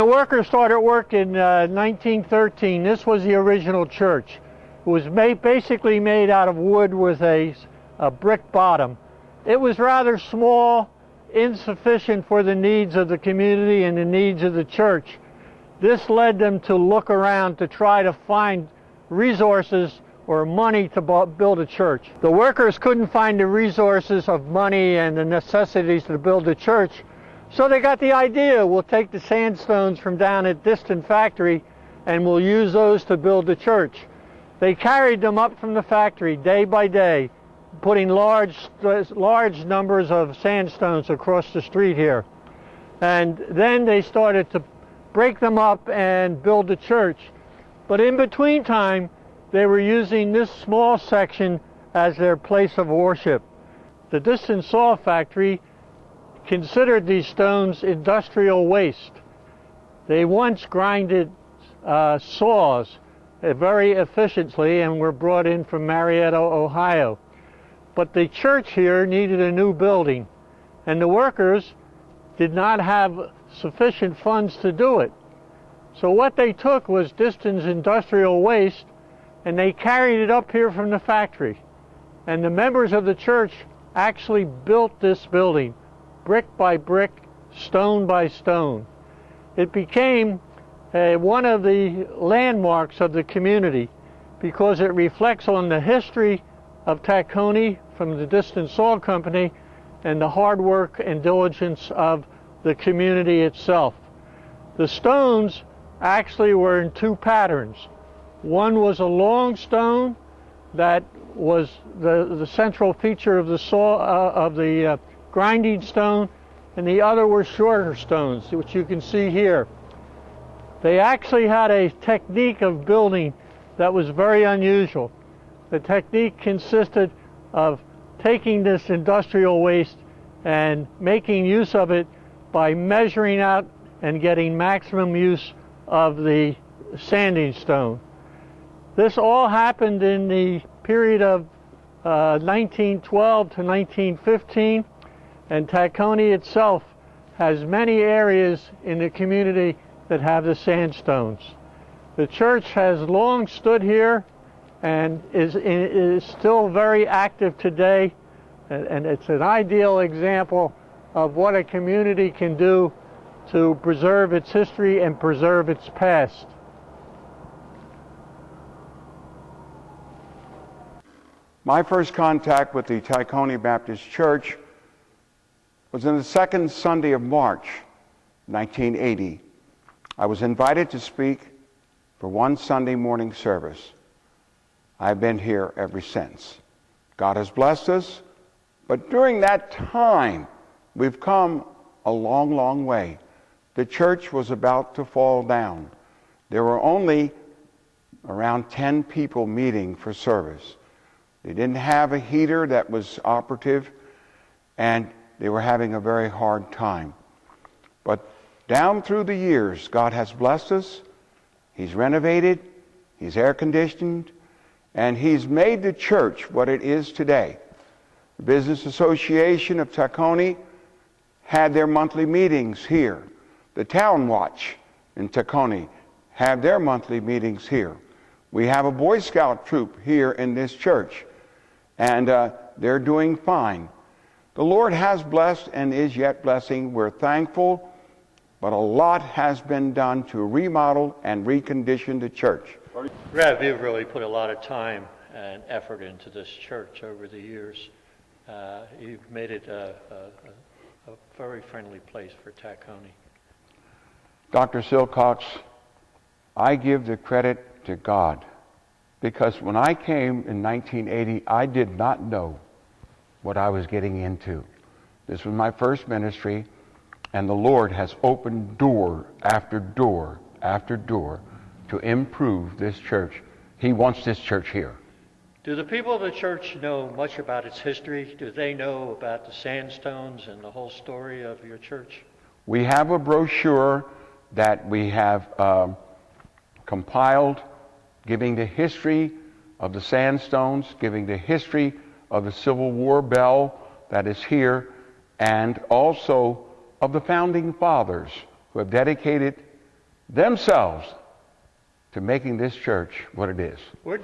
The workers started work in 1913. This was the original church. It was basically made out of wood with a brick bottom. It was rather small, insufficient for the needs of the community and the needs of the church. This led them to look around to try to find resources or money to build a church. The workers couldn't find the resources of money and the necessities to build a church, so they got the idea, we'll take the sandstones from down at distant factory and we'll use those to build the church. They carried them up from the factory day by day, putting large numbers of sandstones across the street here. And then they started to break them up and build the church. But in between time, they were using this small section as their place of worship. The distant saw factory considered these stones industrial waste. They once grinded saws very efficiently and were brought in from Marietta, Ohio. But the church here needed a new building, and the workers did not have sufficient funds to do it. So what they took was distant industrial waste, and they carried it up here from the factory. And the members of the church actually built this building, brick by brick, stone by stone. It became one of the landmarks of the community because it reflects on the history of Tacony from the Distant Saw Company and the hard work and diligence of the community itself. The stones actually were in two patterns. One was a long stone that was the central feature of the saw grinding stone, and the other were shorter stones, which you can see here. They actually had a technique of building that was very unusual. The technique consisted of taking this industrial waste and making use of it by measuring out and getting maximum use of the sanding stone. This all happened in the period of 1912 to 1915, and Tacony itself has many areas in the community that have the sandstones. The church has long stood here and is still very active today, and it's an ideal example of what a community can do to preserve its history and preserve its past. My first contact with the Tacony Baptist Church was in the second Sunday of March, 1980. I was invited to speak for one Sunday morning service. I've been here ever since. God has blessed us, but during that time, we've come a long, long way. The church was about to fall down. There were only around 10 people meeting for service. They didn't have a heater that was operative, and they were having a very hard time. But down through the years, God has blessed us. He's renovated, He's air conditioned, and He's made the church what it is today. The Business Association of Tacony had their monthly meetings here. The Town Watch in Tacony have their monthly meetings here. We have a Boy Scout troop here in this church, and they're doing fine. The Lord has blessed and is yet blessing. We're thankful, but a lot has been done to remodel and recondition the church. Rev, you've really put a lot of time and effort into this church over the years. You've made it a very friendly place for Tacony. Dr. Silcox, I give the credit to God, because when I came in 1980, I did not know what I was getting into. This was my first ministry, and the Lord has opened door after door after door to improve this church. He wants this church here. Do the people of the church know much about its history? Do they know about the sandstones and the whole story of your church? We have a brochure that we have compiled, giving the history of the sandstones, giving the history of the Civil War bell that is here, and also of the founding fathers who have dedicated themselves to making this church what it is. We're